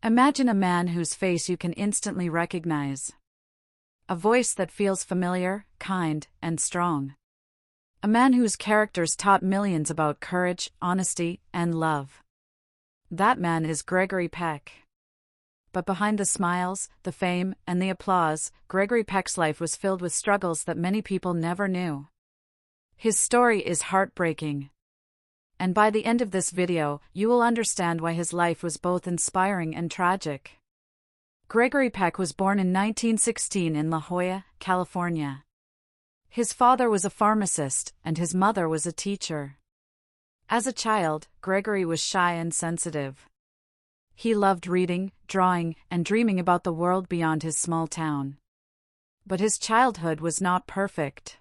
Imagine a man whose face you can instantly recognize. A voice that feels familiar, kind, and strong. A man whose characters taught millions about courage, honesty, and love. That man is Gregory Peck. But behind the smiles, the fame, and the applause, Gregory Peck's life was filled with struggles that many people never knew. His story is heartbreaking. And by the end of this video, you will understand why his life was both inspiring and tragic. Gregory Peck was born in 1916 in La Jolla, California. His father was a pharmacist, and his mother was a teacher. As a child, Gregory was shy and sensitive. He loved reading, drawing, and dreaming about the world beyond his small town. But his childhood was not perfect.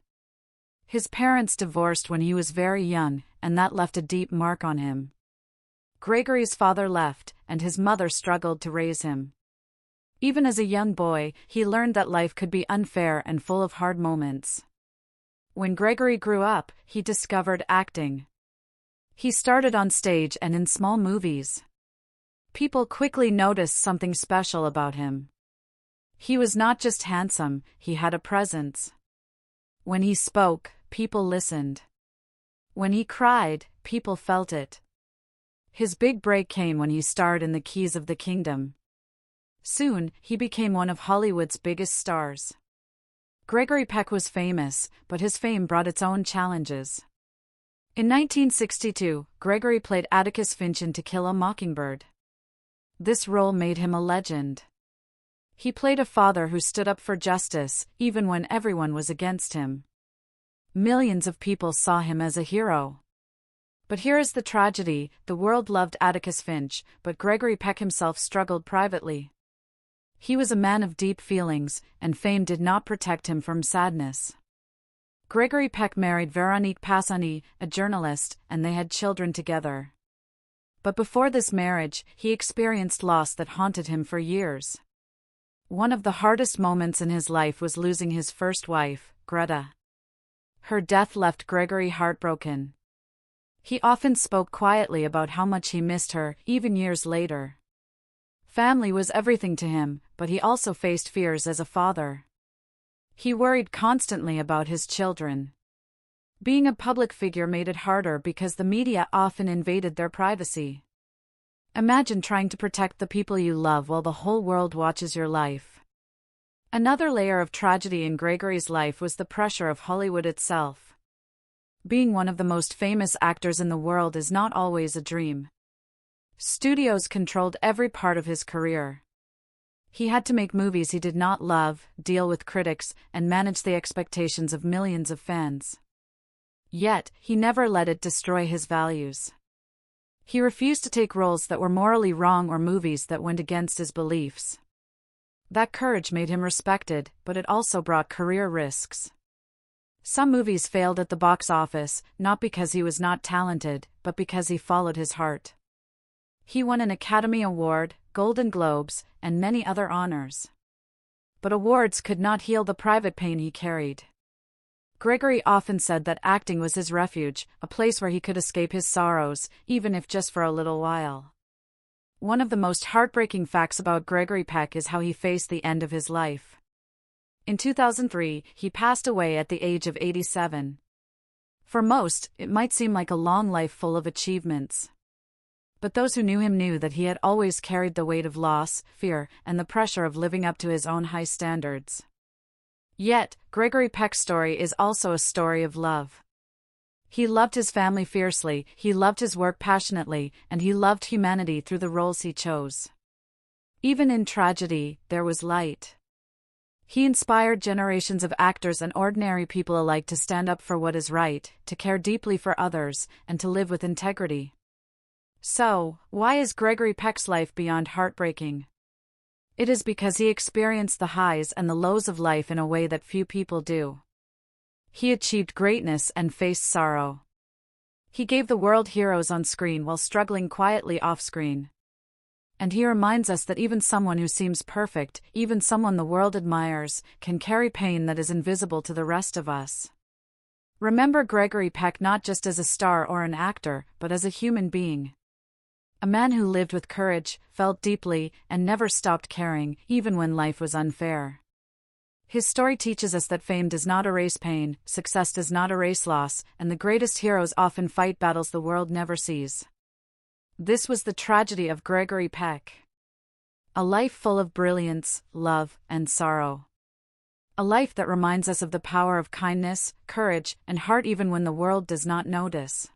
His parents divorced when he was very young, and that left a deep mark on him. Gregory's father left, and his mother struggled to raise him. Even as a young boy, he learned that life could be unfair and full of hard moments. When Gregory grew up, he discovered acting. He started on stage and in small movies. People quickly noticed something special about him. He was not just handsome, he had a presence. When he spoke, people listened. When he cried, people felt it. His big break came when he starred in The Keys of the Kingdom. Soon, he became one of Hollywood's biggest stars. Gregory Peck was famous, but his fame brought its own challenges. In 1962, Gregory played Atticus Finch in To Kill a Mockingbird. This role made him a legend. He played a father who stood up for justice, even when everyone was against him. Millions of people saw him as a hero. But here is the tragedy: the world loved Atticus Finch, but Gregory Peck himself struggled privately. He was a man of deep feelings, and fame did not protect him from sadness. Gregory Peck married Véronique Passani, a journalist, and they had children together. But before this marriage, he experienced loss that haunted him for years. One of the hardest moments in his life was losing his first wife, Greta. Her death left Gregory heartbroken. He often spoke quietly about how much he missed her, even years later. Family was everything to him, but he also faced fears as a father. He worried constantly about his children. Being a public figure made it harder because the media often invaded their privacy. Imagine trying to protect the people you love while the whole world watches your life. Another layer of tragedy in Gregory's life was the pressure of Hollywood itself. Being one of the most famous actors in the world is not always a dream. Studios controlled every part of his career. He had to make movies he did not love, deal with critics, and manage the expectations of millions of fans. Yet, he never let it destroy his values. He refused to take roles that were morally wrong or movies that went against his beliefs. That courage made him respected, but it also brought career risks. Some movies failed at the box office, not because he was not talented, but because he followed his heart. He won an Academy Award, Golden Globes, and many other honors. But awards could not heal the private pain he carried. Gregory often said that acting was his refuge, a place where he could escape his sorrows, even if just for a little while. One of the most heartbreaking facts about Gregory Peck is how he faced the end of his life. In 2003, he passed away at the age of 87. For most, it might seem like a long life full of achievements. But those who knew him knew that he had always carried the weight of loss, fear, and the pressure of living up to his own high standards. Yet, Gregory Peck's story is also a story of love. He loved his family fiercely, he loved his work passionately, and he loved humanity through the roles he chose. Even in tragedy, there was light. He inspired generations of actors and ordinary people alike to stand up for what is right, to care deeply for others, and to live with integrity. So, why is Gregory Peck's life beyond heartbreaking? It is because he experienced the highs and the lows of life in a way that few people do. He achieved greatness and faced sorrow. He gave the world heroes on screen while struggling quietly off-screen. And he reminds us that even someone who seems perfect, even someone the world admires, can carry pain that is invisible to the rest of us. Remember Gregory Peck not just as a star or an actor, but as a human being. A man who lived with courage, felt deeply, and never stopped caring, even when life was unfair. His story teaches us that fame does not erase pain, success does not erase loss, and the greatest heroes often fight battles the world never sees. This was the tragedy of Gregory Peck. A life full of brilliance, love, and sorrow. A life that reminds us of the power of kindness, courage, and heart even when the world does not notice.